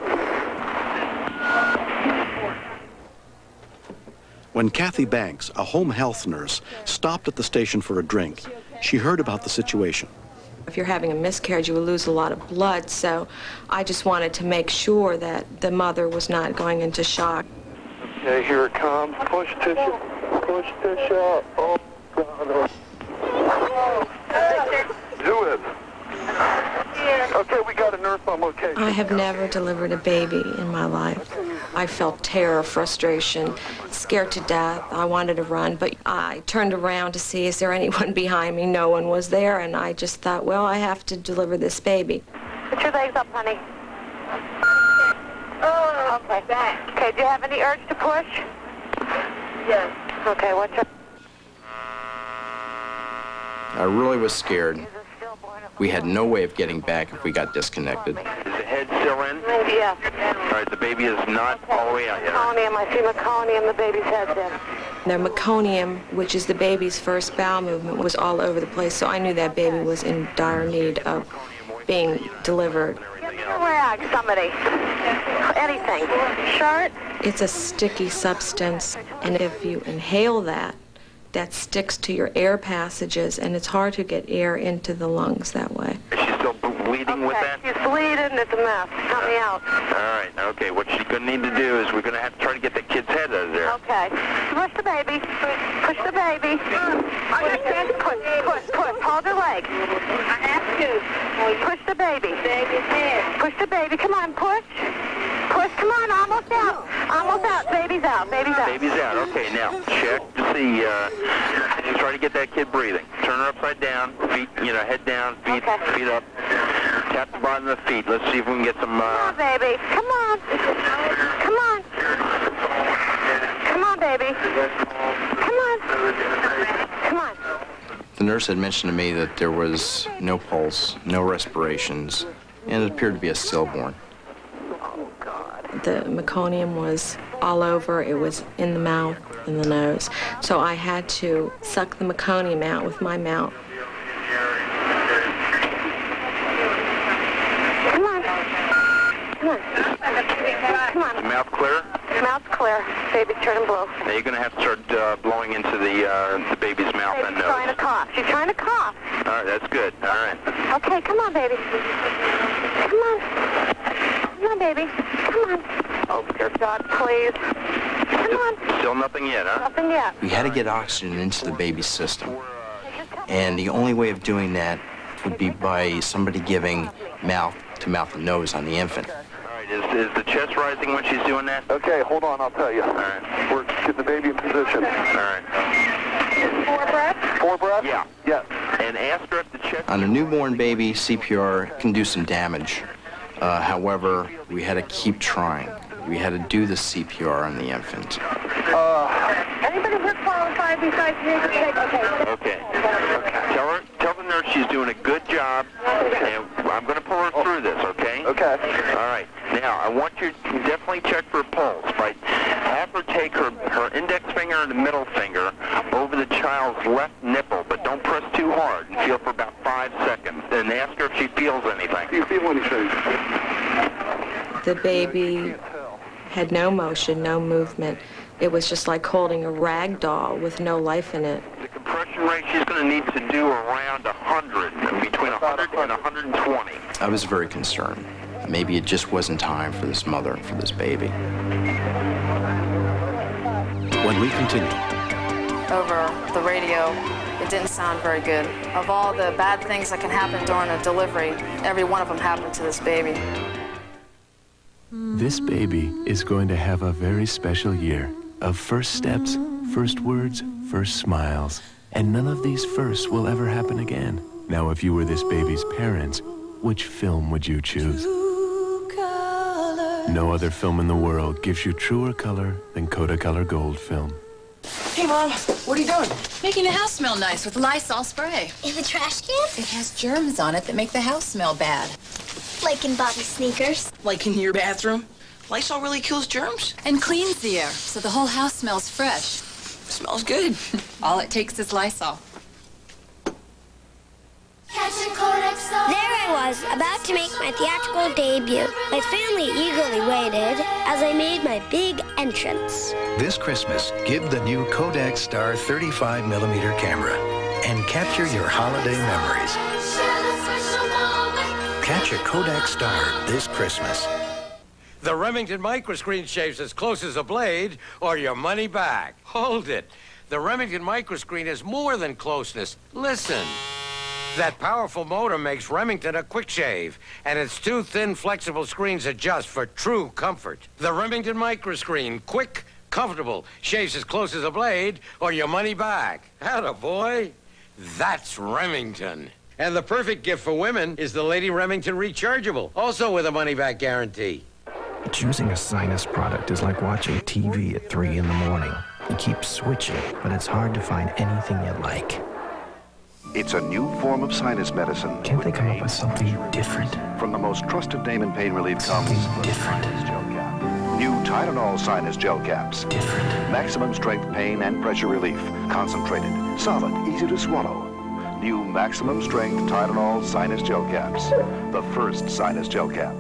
When Kathy Banks, a home health nurse, stopped at the station for a drink, she heard about the situation. If you're having a miscarriage, you will lose a lot of blood, so I just wanted to make sure that the mother was not going into shock. Okay, here it comes. Push, Tisha. Push, Tisha. Oh, God. Do it. Okay, we got a nurse on location. I have never delivered a baby in my life. I felt terror, frustration, scared to death. I wanted to run, but I turned around to see, is there anyone behind me? No one was there, and I just thought, well, I have to deliver this baby. Put your legs up, honey. Oh, okay. Okay, do you have any urge to push? Yes. Okay, what's your... I really was scared. We had no way of getting back if we got disconnected. Is the head still in? Yeah. All right, the baby is not all the way out yet. Meconium. I see meconium. The baby's head's in. The meconium, which is the baby's first bowel movement, was all over the place, so I knew that baby was in dire need of being delivered. Give me a rag, somebody. Anything. Shirt? It's a sticky substance, and if you inhale that, that sticks to your air passages, and it's hard to get air into the lungs that way. Is she still bleeding with that? She's bleeding. It's a mess. Help me out. All right, okay. What she's going to need to do is we're going to have to try to get the kid's head out of there. Okay. Push the baby. Push the baby. Push. Hold her leg. I have to. Push the baby. Baby's head. Push the baby. Come on, push. Push. Come on, almost out. Almost out. Baby's out. Baby's out. Baby's out. Okay, now check to see. Just try to get that kid breathing. Turn her upside down. Feet, head down. Feet up. Tap the bottom of the feet. Let's see if we can get some. Come on, baby. Come on. Come on. Come on, baby. Come on. Come on. The nurse had mentioned to me that there was no pulse, no respirations, and it appeared to be a stillborn. The meconium was all over. It was in the mouth, in the nose. So I had to suck the meconium out with my mouth. Come on. Come on. Come on. Mouth clear? Mouth's clear. Baby's turning blue. Now you're going to have to start blowing into the baby's mouth and Baby's nose. trying to cough. She's trying to cough. All right, that's good. All right. Okay, come on, baby. Come on. Come on, baby. Come on. Oh, dear God, please. Come on. Still nothing yet, huh? Nothing yet. We had to get oxygen into the baby's system. And the only way of doing that would be by somebody giving mouth to mouth and nose on the infant. All right, is the chest rising when she's doing that? Okay, hold on, I'll tell you. All right. We're getting the baby in position. All right. 4 breaths? 4 breaths? Yeah. Yes. And ask her if the chest... On a newborn baby, CPR can do some damage. However, we had to keep trying. We had to do the CPR on the infant. Anybody here qualified besides me? Okay. Tell the nurse she's doing a good job, and I'm going to pull her through this, okay? Okay. All right. Now, I want you to definitely check for a pulse. Right? Have her take her index finger and the middle finger over the child's left nipple, but don't press too hard, and feel for about 5 seconds, and ask her if she feels anything. Do you feel anything? The baby had no motion, no movement. It was just like holding a rag doll with no life in it. The compression rate she's going to need to do around 100, between 100 and 120. I was very concerned. Maybe it just wasn't time for this mother and for this baby. When we continue. Over the radio, it didn't sound very good. Of all the bad things that can happen during a delivery, every one of them happened to this baby. This baby is going to have a very special year of first steps, first words, first smiles. And none of these firsts will ever happen again. Now, if you were this baby's parents, which film would you choose? No other film in the world gives you truer color than Kodacolor Gold film. Hey, Mom, what are you doing? Making the house smell nice with Lysol spray. In the trash can? It has germs on it that make the house smell bad. Like in Bobby's sneakers? Like in your bathroom? Lysol really kills germs? And cleans the air, so the whole house smells fresh. Smells good. All it takes is Lysol. There I was, about to make my theatrical debut. My family eagerly waited as I made my big entrance. This Christmas, give the new Kodak Star 35mm camera and capture your holiday memories. Catch a Kodak Star this Christmas. The Remington microscreen shaves as close as a blade, or your money back. Hold it. The Remington microscreen is more than closeness. Listen. That powerful motor makes Remington a quick shave, and its two thin, flexible screens adjust for true comfort. The Remington microscreen, quick, comfortable, shaves as close as a blade, or your money back. Attaboy. That's Remington. And the perfect gift for women is the Lady Remington Rechargeable, also with a money-back guarantee. Choosing a sinus product is like watching TV at 3 in the morning. You keep switching, but it's hard to find anything you like. It's a new form of sinus medicine. Can't they come up with something different? From the most trusted name in pain relief comes different. Gel Cap. New Tylenol Sinus Gel Caps. Different. Maximum strength pain and pressure relief. Concentrated, solid, easy to swallow. New maximum strength Tylenol Sinus Gel Caps. The first sinus gel cap.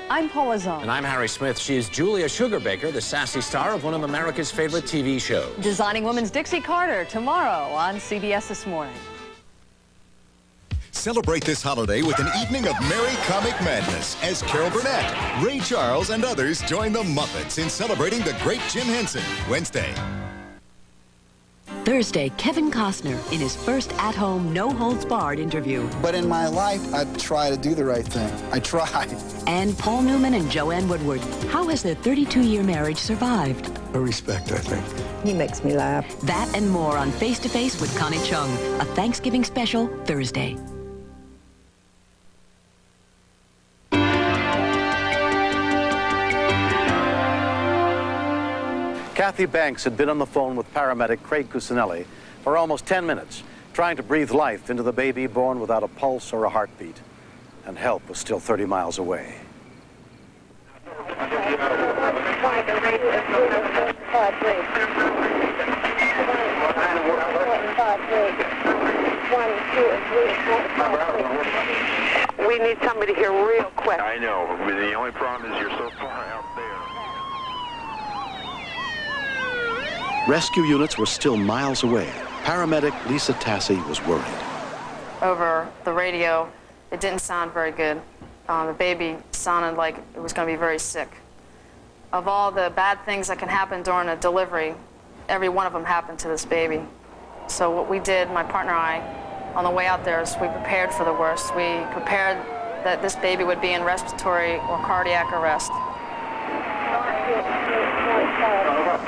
I'm Paula Zahn. And I'm Harry Smith. She is Julia Sugarbaker, the sassy star of one of America's favorite TV shows. Designing Women's Dixie Carter tomorrow on CBS This Morning. Celebrate this holiday with an evening of merry comic madness as Carol Burnett, Ray Charles, and others join the Muppets in celebrating the great Jim Henson. Wednesday. Thursday, Kevin Costner in his first at-home, no-holds-barred interview. But in my life, I try to do the right thing. I try. And Paul Newman and Joanne Woodward. How has their 32-year marriage survived? A respect, I think. He makes me laugh. That and more on Face to Face with Connie Chung, a Thanksgiving special, Thursday. Kathy Banks had been on the phone with paramedic Craig Cusinelli for almost 10 minutes, trying to breathe life into the baby born without a pulse or a heartbeat. And help was still 30 miles away. We need somebody here real quick. I know. The only problem is you're so far out there. Rescue units were still miles away. Paramedic Lisa Tassi was worried. Over the radio, it didn't sound very good. The baby sounded like it was going to be very sick. Of all the bad things that can happen during a delivery, every one of them happened to this baby. So what we did, my partner and I, on the way out there, is we prepared for the worst. We prepared that this baby would be in respiratory or cardiac arrest.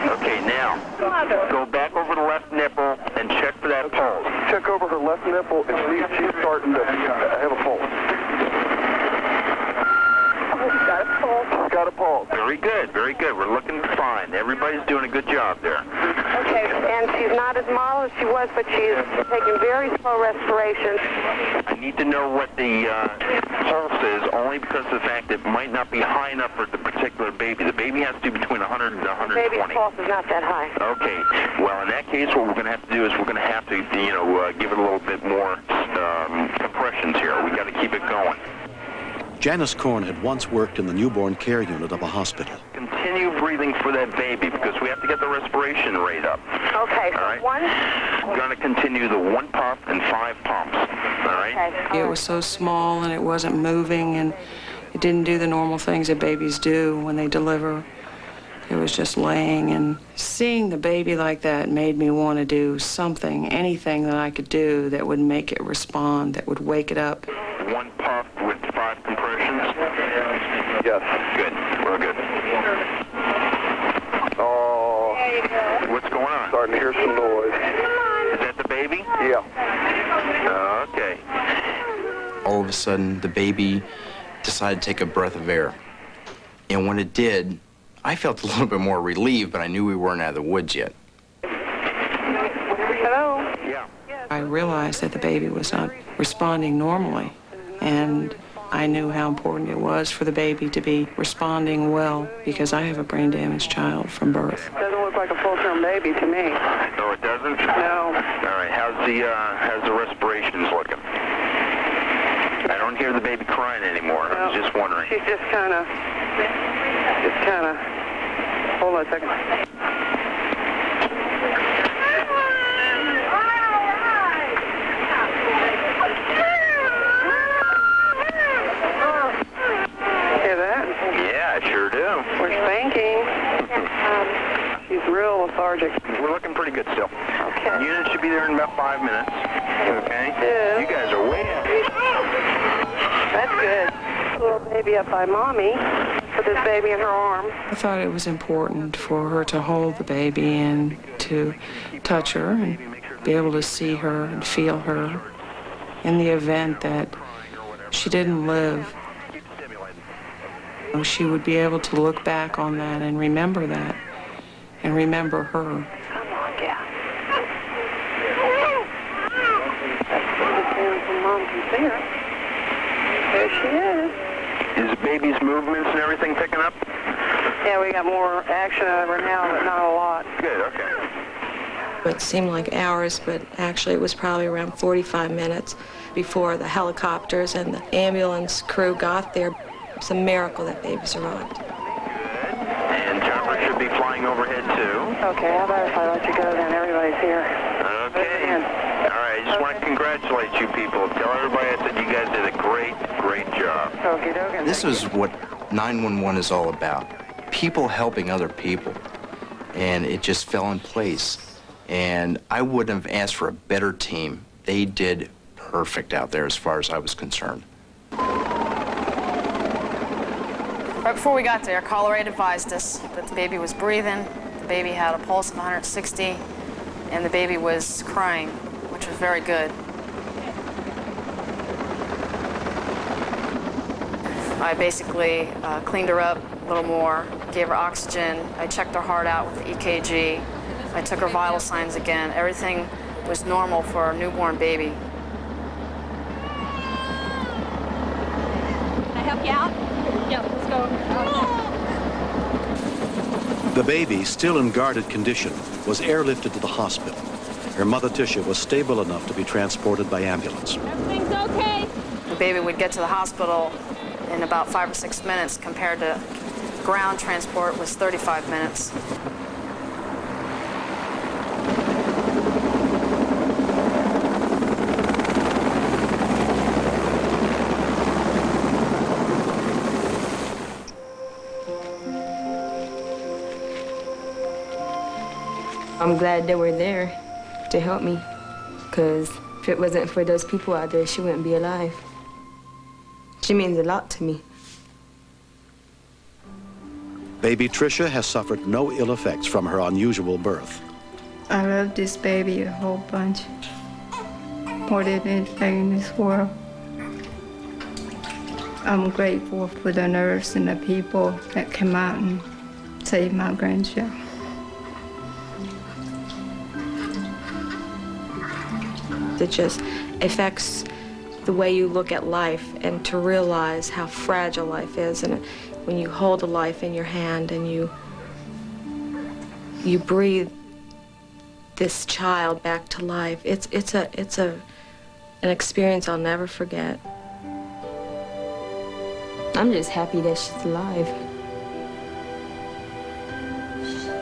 Okay, now, go back over the left nipple and check for that pulse. Check over her left nipple and see if she's starting to have a pulse. She's got a pulse. She's got a pulse. Very good, very good. We're looking fine. Everybody's doing a good job there. Okay, and she's not as mild as she was, but she's taking very slow respiration. I need to know what the pulse is, only because of the fact that it might not be high enough for the particular baby. The baby has to be between 100 and 120. The baby's pulse is not that high. Okay. Well, in that case, what we're going to have to do is we're going to have to, give it a little bit more compressions here. We got to keep it going. Janice Korn had once worked in the newborn care unit of a hospital. Continue breathing for that baby because we have to get the respiration rate up. Okay, so all right. One. We're going to continue the 1 pump and 5 pumps. All right? Okay. It was so small and it wasn't moving and it didn't do the normal things that babies do when they deliver. It was just laying, and seeing the baby like that made me want to do something, anything that I could do that would make it respond, that would wake it up. 1 puff with 5 compressions? Yes. Good. We're good. Oh. What's going on? Starting to hear some noise. Is that the baby? Yeah. Okay. All of a sudden, the baby decided to take a breath of air. And when it did, I felt a little bit more relieved, but I knew we weren't out of the woods yet. Hello? Yeah. I realized that the baby was not responding normally, and I knew how important it was for the baby to be responding well because I have a brain-damaged child from birth. Doesn't look like a full-term baby to me. No, it doesn't? No. All right. How's the respirations looking? I don't hear the baby crying anymore. I was just wondering. She's just kind of, hold on a second. Hear that? Yeah, I sure do. We're spanking. She's real lethargic. We're looking pretty good still. Okay. Unit should be there in about 5 minutes. Okay? Yeah. You guys are way out. That's good. Little baby up by mommy. Put this baby in her arm. I thought it was important for her to hold the baby and to touch her and be able to see her and feel her in the event that she didn't live. She would be able to look back on that and remember her. Come on, yeah. see her. There she is. Is the baby's movements and everything picking up? Yeah, we got more action out of her now, but not a lot. Good, okay. It seemed like hours, but actually it was probably around 45 minutes before the helicopters and the ambulance crew got there. It's a miracle that baby survived. And chopper should be flying overhead too. Okay, how about if I let you go then? Everybody's here. Okay. All right, I just want to congratulate you people. Tell everybody I said you guys did a great, great job. Okie dokie. This is what 911 is all about. People helping other people. And it just fell in place. And I wouldn't have asked for a better team. They did perfect out there as far as I was concerned. Right before we got there, caller 8 advised us that the baby was breathing, the baby had a pulse of 160, and the baby was crying, which was very good. I basically cleaned her up a little more, gave her oxygen. I checked her heart out with the EKG. I took her vital signs again. Everything was normal for a newborn baby. Can I help you out? Yeah, let's go. The baby, still in guarded condition, was airlifted to the hospital. Her mother, Tisha, was stable enough to be transported by ambulance. Everything's okay. The baby would get to the hospital in about 5 or 6 minutes compared to ground transport was 35 minutes. I'm glad they were there to help me, because if it wasn't for those people out there, she wouldn't be alive. She means a lot to me. Baby Tricia has suffered no ill effects from her unusual birth. I love this baby a whole bunch, more than anything in this world. I'm grateful for the nurse and the people that came out and saved my grandchild. It just affects the way you look at life and to realize how fragile life is. And when you hold a life in your hand and you breathe this child back to life, it's an experience I'll never forget. I'm just happy that she's alive,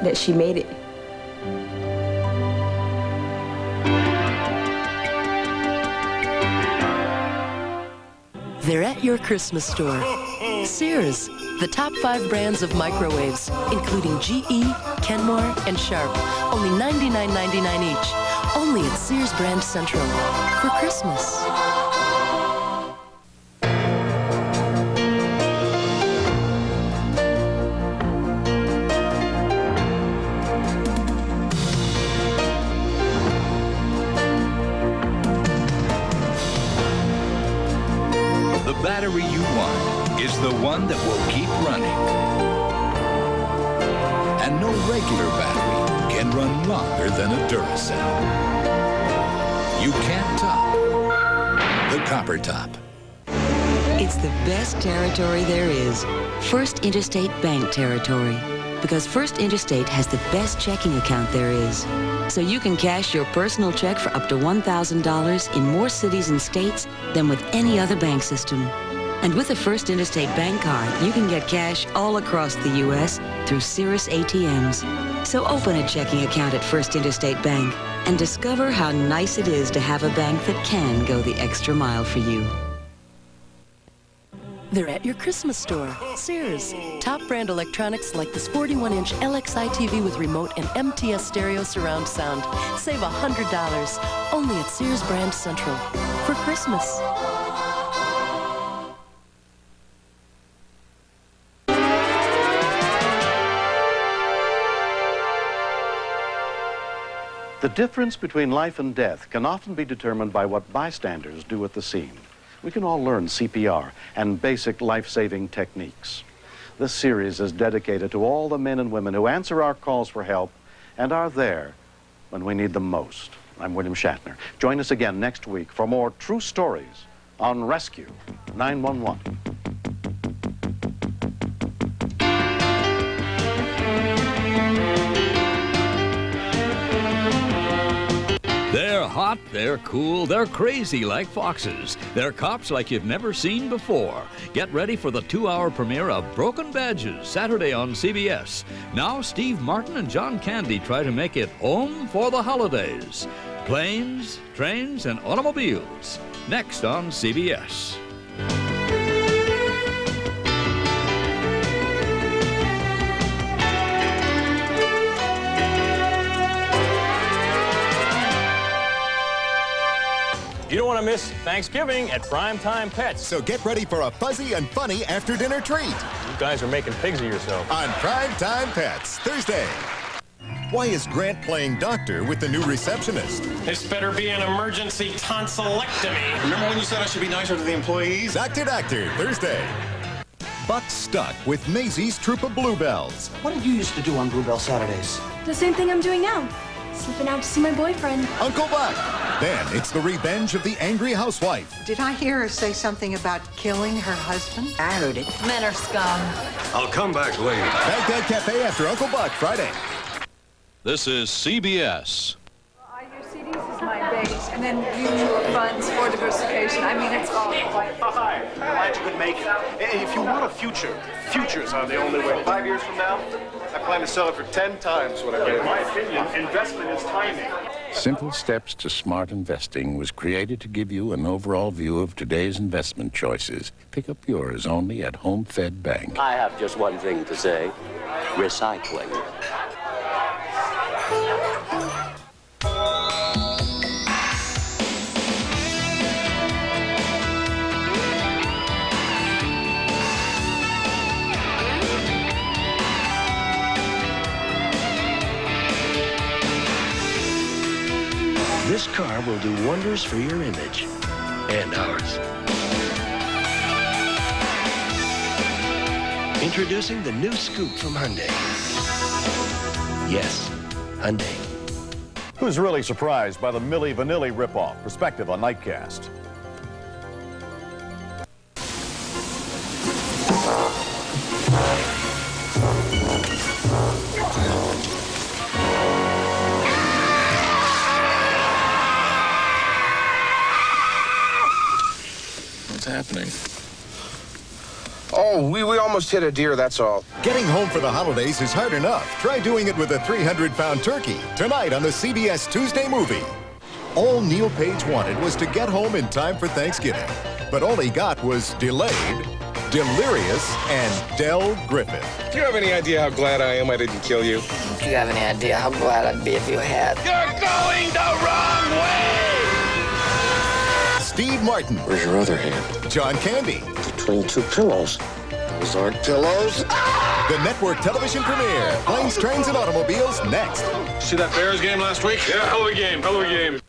that she made it. They're at your Christmas store. Sears, the top 5 brands of microwaves, including GE, Kenmore, and Sharp. Only $99.99 each. Only at Sears Brand Central for Christmas. The battery you want is the one that will keep running. And no regular battery can run longer than a Duracell. You can't top the Copper Top. It's the best territory there is. First Interstate Bank territory. Because First Interstate has the best checking account there is. So you can cash your personal check for up to $1,000 in more cities and states than with any other bank system. And with a First Interstate Bank card, you can get cash all across the U.S. through Cirrus ATMs. So open a checking account at First Interstate Bank and discover how nice it is to have a bank that can go the extra mile for you. They're at your Christmas store. Sears. Top brand electronics like this 41-inch LXI TV with remote and MTS stereo surround sound. Save $100. Only at Sears Brand Central for Christmas. The difference between life and death can often be determined by what bystanders do at the scene. We can all learn CPR and basic life-saving techniques. This series is dedicated to all the men and women who answer our calls for help and are there when we need them most. I'm William Shatner. Join us again next week for more true stories on Rescue 911. They're hot, they're cool, they're crazy like foxes. They're cops like you've never seen before. Get ready for the 2-hour premiere of Broken Badges, Saturday on CBS. Now Steve Martin and John Candy try to make it home for the holidays. Planes, trains, and automobiles. Next on CBS. You don't want to miss Thanksgiving at Primetime Pets. So get ready for a fuzzy and funny after-dinner treat. You guys are making pigs of yourself. On Primetime Pets, Thursday. Why is Grant playing doctor with the new receptionist? This better be an emergency tonsillectomy. Remember when you said I should be nicer to the employees? Doctor, Thursday. Buck stuck with Maisie's Troop of Bluebells. What did you used to do on Bluebell Saturdays? The same thing I'm doing now. Slipping out to see my boyfriend. Uncle Buck. Then it's the revenge of the angry housewife. Did I hear her say something about killing her husband? I heard it. Men are scum. I'll come back later. Baghdad Cafe after Uncle Buck, Friday. This is CBS. CDs is my base, and then mutual funds for diversification. I mean, it's all quite... Hi, glad you could make it. If you want a future, futures are the only way. 5 years from now, I plan to sell it for 10 times what I paid. In my opinion, investment is timing. Simple Steps to Smart Investing was created to give you an overall view of today's investment choices. Pick up yours only at Home Fed Bank. I have just one thing to say. Recycling. This car will do wonders for your image and ours. Introducing the new Scoop from Hyundai. Yes, Hyundai. Who's really surprised by the Milli Vanilli ripoff? Perspective on Nightcast. What's happening? Oh, we almost hit a deer, that's all. Getting home for the holidays is hard enough. Try doing it with a 300-pound turkey. Tonight on the CBS Tuesday Movie. All Neil Page wanted was to get home in time for Thanksgiving. But all he got was delayed, delirious, and Del Griffin. Do you have any idea how glad I am I didn't kill you? Do you have any idea how glad I'd be if you had? You're going the wrong way! Steve Martin. Where's your other hand? John Candy. Between two pillows. Those aren't pillows. The network television premiere. Planes, Trains, and Automobiles next. See that Bears game last week? Yeah, hell of a game, hell of a game.